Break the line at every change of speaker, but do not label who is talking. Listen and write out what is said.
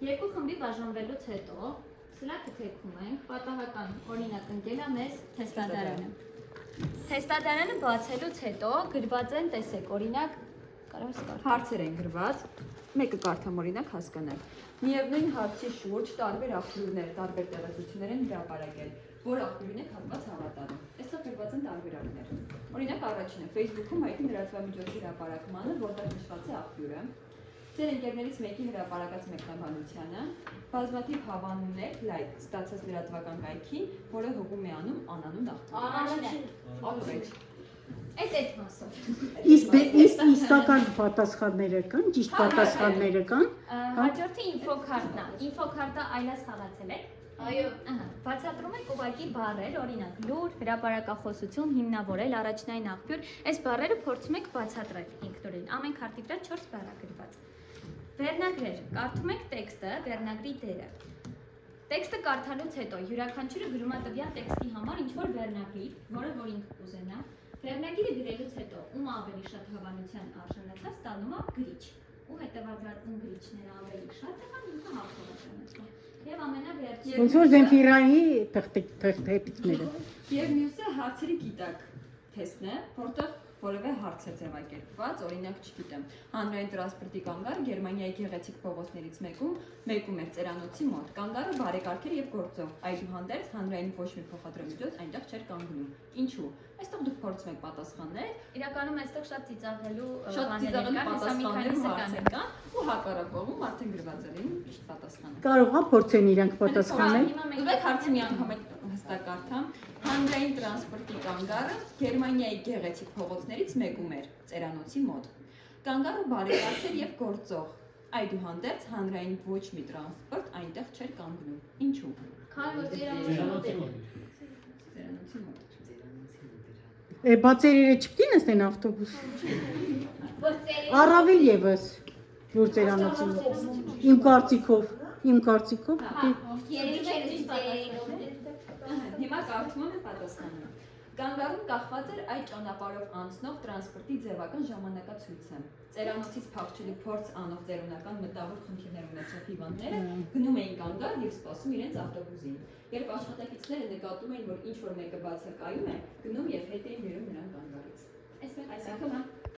Երկու խմբի բաժանվելուց հետո սլակը թեքում ենք, պատահական օրինակ ընկել է մեզ թեստադարանը։ Թեստադարանը բացելուց հետո գրված են, տեսեք, օրինակ, կարող ես կարդալ։
Հարցեր են գրված, մեկը կարդամ օրինակ հասկանալ։ Միևնույն հարցի շուրջ տարբեր աղբյուրներ, տարբեր տեղեկություններ են հրապարակել, որ աղբյուրին է հատված հավատարիմ։ Այստեղ գրված են տարբերակներ։ Օրինակ առաջինը Facebook-ում հայտնի լրատվամիջոցի հրապարակմանը, որտեղ նշված է աղբյուրը։ Ձեր ընկերներից մեկի հրապարակած մեկնաբանությանը, բազմաթիվ հավանումներ, լայք ստացած լրատվական կայքին, որը հողում է անում անանուն աղբյուր։
Այդ մասով։
Իսկ իսկական պատասխանները կան, ճիշտ պատասխանները կան։
Հաջորդը ինֆոքարտն է։ Ինֆոքարտը այլս խաղացել եք։ Այո։ Բացատրում եք ուղղակի բառեր, օրինակ լուր, հրապարակախոսություն, հիմնավորել, առաջնային աղբյուր, այս բառերը փորձում եք բացատրել ինքնուրույն։ Ամեն քարտի վրա 4 բառ է գրված։ Վերնագրեր, կարդում եք տեքստը, վերնագրի դերը։ Տեքստը կարդալուց հետո յուրաքանչյուրը գրում է տվյալ տեքստի համար ինչ-որ վերնագիր, որը որ ինքը կուզենա։ Վերնագիրը գրելուց հետո ում ավելի շատ հավանության արժանացավ, ստանում է գրիչ։ Ու հետևաբար ում գրիչները ավելի շատ եղան, ինքը հաղթող։ Եվ ամենավերջին
Ոնց որ Զենֆիրայի թղթերը։
Եվ մյուսը հարցերի գիտակ թեստն է, որտեղ որևէ հարց է ձևակերպված, օրինակ, չգիտեմ, հանրային տրանսպորտի կանգառը Գերմանիայի գեղեցիկ փողոցներից մեկում էր ծերանոցի մոտ։ Կանգառը բարեկարգ էր եւ գործող, այդուհանդերձ հանրային ոչ մի փոխադրամիջոց այնտեղ չէր կանգնում։ Ինչու՞։ Այստեղ դուք փորձում եք պատասխանել։
իրականում այստեղ շատ ծիծաղելու
պատասխաններ կան ու հակառակ կողմում արդեն գրված է լինում ճիշտ պատասխանը։
Կարող է փորձեն իրանք պատասխանել։
Ուրեք հարցը մի անգամ հստակ կարդամ։ Հանրային տրանսպորտի կանգառը Գերմանիայի գեղեցիկ փողոցներից մեկում էր ծերանոցի մոտ։ Կանգառը բարեկարգ էր եւ գործող, այդուհանդերձ հանրային ոչ մի տրանսպորտ այնտեղ չէր կանգնում։ Ինչու՞։
Քանի որ ծերանոցի մոտ
Բացերերը չպետք է նստեն ավտոբուս։ Առավել եւս որ ծերանոցի մոտ։ Իմ կարծիքով։
Հիմա կարդում եմ պատասխանը։ Կանգառում կախված էր այդ ճանապարհով անցնող տրանսպորտի ձևական ժամանակացույցը։ Ծերանոցից փախչելու փորձ անող ծերունական մտավոր խնդիրներ ունեցող հիվանդները գնում էին կանգառ եւ սպասում իրենց ավտոբուսին։ Երբ աշխատակիցները նկատում էին, որ ինչ որ մեկը բացակայում է, գնում եւ հետ էին բերում նրան կանգառից։ Այս անգամ